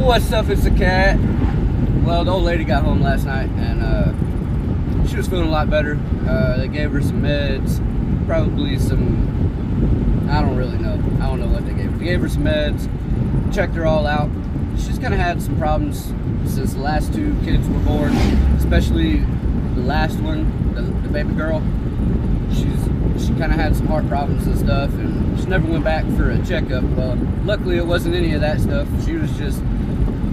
What's up? It's the cat. Well, the old lady got home last night and she was feeling a lot better. They gave her some meds, probably some, I don't really know. I don't know what they gave her. They gave her some meds, checked her all out. She's kind of had some problems since the last two kids were born, especially the last one, the baby girl. She kind of had some heart problems and stuff, and she never went back for a checkup. Well, luckily it wasn't any of that stuff. She was just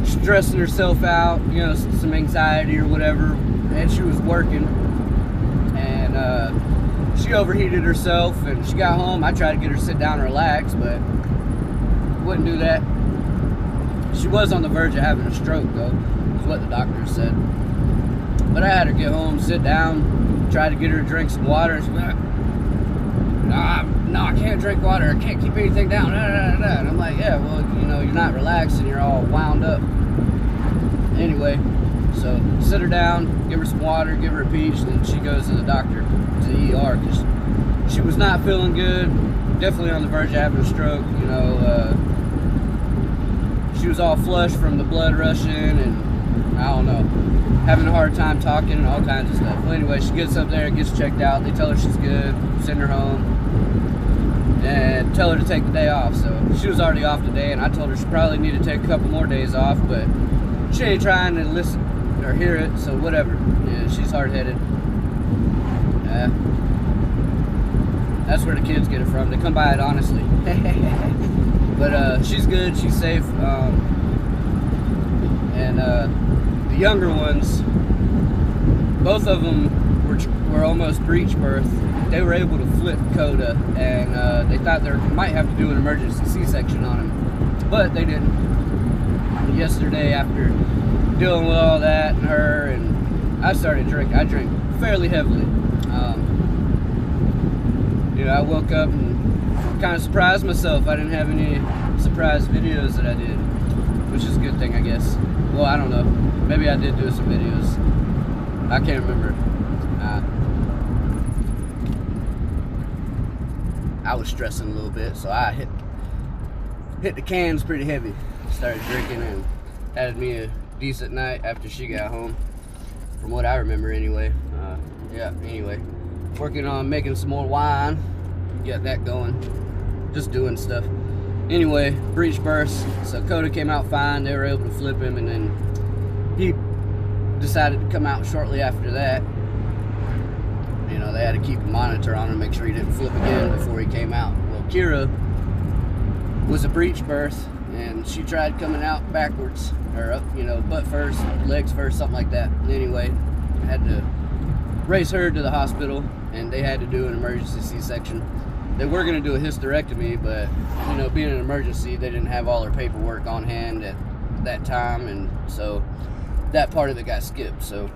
stressing herself out, you know, some anxiety or whatever, and she was working, and she overheated herself, and she got home. I tried to get her to sit down and relax, but wouldn't do that. She was on the verge of having a stroke, though, is what the doctor said. But I had her get home, sit down, try to get her to drink some water, and she's like, no, I can't drink water, I can't keep anything down, and I'm like, yeah, well, you know, you're not relaxed and you're all wound up. Anyway, so sit her down, give her some water, give her a peach, then she goes to the doctor, to the ER, because she was not feeling good, definitely on the verge of having a stroke, you know. She was all flushed from the blood rushing, and I don't know, having a hard time talking and all kinds of stuff. Well, anyway, she gets up there, gets checked out, they tell her she's good, send her home, and tell her to take the day off. So she was already off today, and I told her she probably needed to take a couple more days off, but she ain't trying to listen or hear it, so whatever. Yeah, she's hard-headed. That's where the kids get it from. They come by it honestly. But she's good, she's safe, and the younger ones, both of them were almost breech birth. They were able to flip Coda, and they thought they might have to do an emergency C-section on him, but they didn't. And yesterday, after dealing with all that and her, and I started drinking. I drink fairly heavily. You know, I woke up and kind of surprised myself. I didn't have any surprise videos that I did, which is a good thing, I guess. Well, I don't know. Maybe I did do some videos. I can't remember. I was stressing a little bit, so I hit the cans pretty heavy. Started drinking and had me a decent night after she got home, from what I remember anyway. Yeah, anyway, working on making some more wine, get that going, just doing stuff. Anyway, breech burst, so Coda came out fine. They were able to flip him, and then he decided to come out shortly after that. You know, they had to keep a monitor on him, make sure he didn't flip again before he came out. Well, Kira was a breech birth, and she tried coming out backwards, or up, you know, butt first, legs first, something like that. Anyway, had to race her to the hospital, and they had to do an emergency C-section. They were going to do a hysterectomy, but, you know, being an emergency, they didn't have all their paperwork on hand at that time, and so that part of it got skipped. So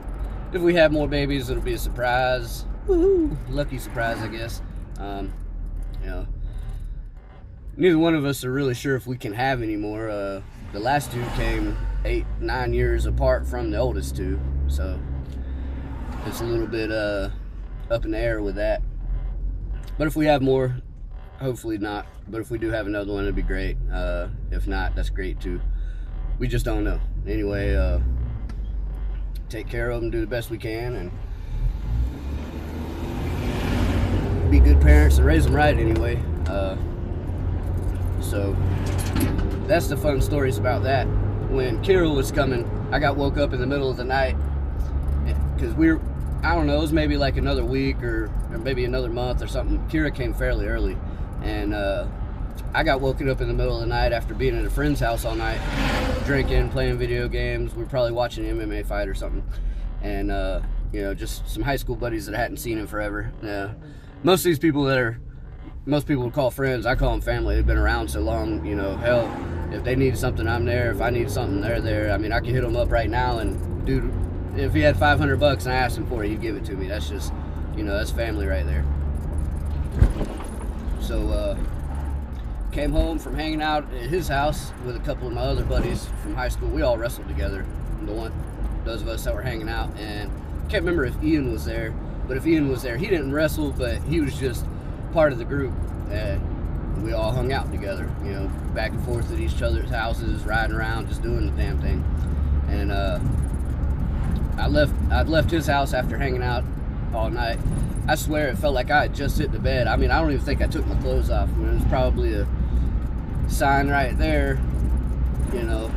if we have more babies, it'll be a surprise. Woohoo! Lucky surprise, I guess. You know, neither one of us are really sure if we can have any more. The last two came 8-9 years apart from the oldest two, so it's a little bit up in the air with that. But if we have more, hopefully not. But if we do have another one, it'd be great. If not, that's great too. We just don't know. Anyway, take care of them, do the best we can, and be good parents and raise them right anyway. So that's the fun stories about that. When Kira was coming, I got woke up in the middle of the night because I don't know, it was maybe like another week or maybe another month or something. Kira came fairly early, and I got woken up in the middle of the night after being at a friend's house all night, drinking, playing video games. We were probably watching an MMA fight or something, and you know, just some high school buddies that I hadn't seen in forever. Most of these people most people would call friends, I call them family. They've been around so long, you know, hell, if they need something, I'm there. If I need something, they're there. I mean, I could hit them up right now, and dude, if he had $500 and I asked him for it, he'd give it to me. That's just, you know, that's family right there. So, came home from hanging out at his house with a couple of my other buddies from high school. We all wrestled together, those of us that were hanging out, and I can't remember if Ian was there, but if Ian was there, he didn't wrestle, but he was just part of the group. we all hung out together, you know, back and forth at each other's houses, riding around, just doing the damn thing. And I'd left his house after hanging out all night. I swear it felt like I had just hit the bed. I mean, I don't even think I took my clothes off. I mean, it was probably a sign right there, you know,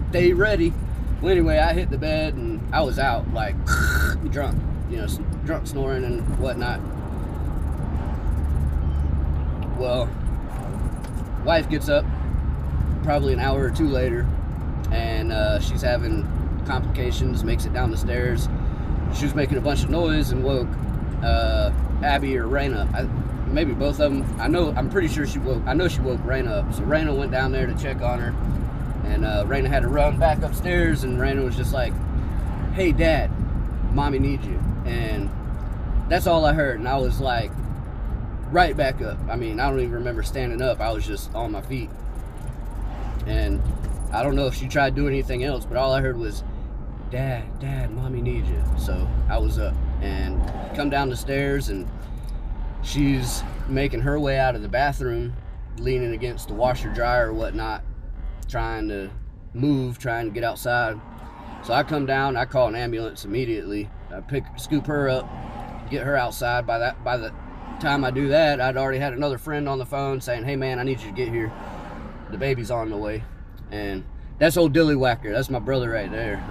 stay ready. Well, anyway, I hit the bed and I was out, like, drunk, you know, drunk snoring and whatnot. Well, wife gets up probably an hour or two later, and she's having complications, makes it down the stairs. She was making a bunch of noise and woke Abby or Raina. Maybe both of them. I'm pretty sure she woke Raina up. So Raina went down there to check on her, and Raina had to run back upstairs, and Raina was just like, "Hey Dad, Mommy needs you." And that's all I heard, and I was like, right back up. I mean, I don't even remember standing up. I was just on my feet. And I don't know if she tried doing anything else, but all I heard was, Dad, Mommy needs you. So I was up and come down the stairs, and she's making her way out of the bathroom, leaning against the washer dryer or whatnot, trying to move, trying to get outside. So I come down, I call an ambulance immediately. I scoop her up, get her outside. By the time I do that, I'd already had another friend on the phone saying, "Hey man, I need you to get here. The baby's on the way." And that's old Dilly Whacker. That's my brother right there.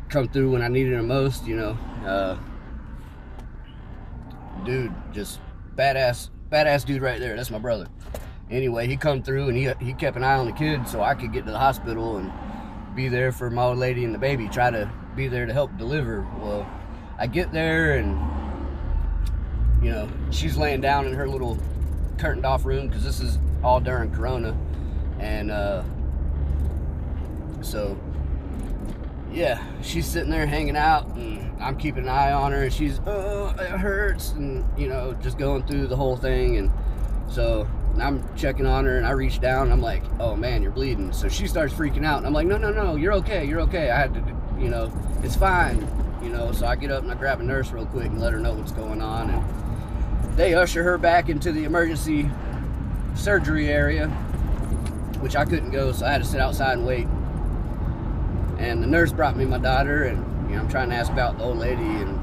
Come through when I needed him most, you know. Dude, just badass dude right there. That's my brother. Anyway, he come through and he kept an eye on the kid so I could get to the hospital and be there for my old lady and the baby, try to be there to help deliver. Well, I get there and, you know, she's laying down in her little curtained off room, because this is all during Corona. And so yeah, she's sitting there hanging out, and I'm keeping an eye on her, and she's, "Oh, it hurts," and, you know, just going through the whole thing. And so I'm checking on her, and I reach down and I'm like, "Oh man, you're bleeding." So she starts freaking out, and I'm like, no, you're okay. I had to, you know, it's fine, you know. So I get up and I grab a nurse real quick and let her know what's going on, and they usher her back into the emergency surgery area, which I couldn't go, so I had to sit outside and wait. And the nurse brought me my daughter, and, you know, I'm trying to ask about the old lady, and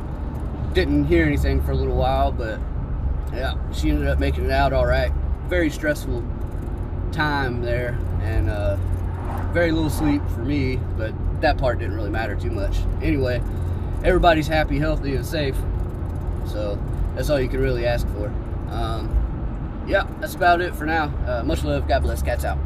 didn't hear anything for a little while, but yeah, she ended up making it out all right. Very stressful time there, and very little sleep for me, but that part didn't really matter too much. Anyway, everybody's happy, healthy, and safe, so that's all you can really ask for. Yeah, that's about it for now. Much love, God bless, cats out.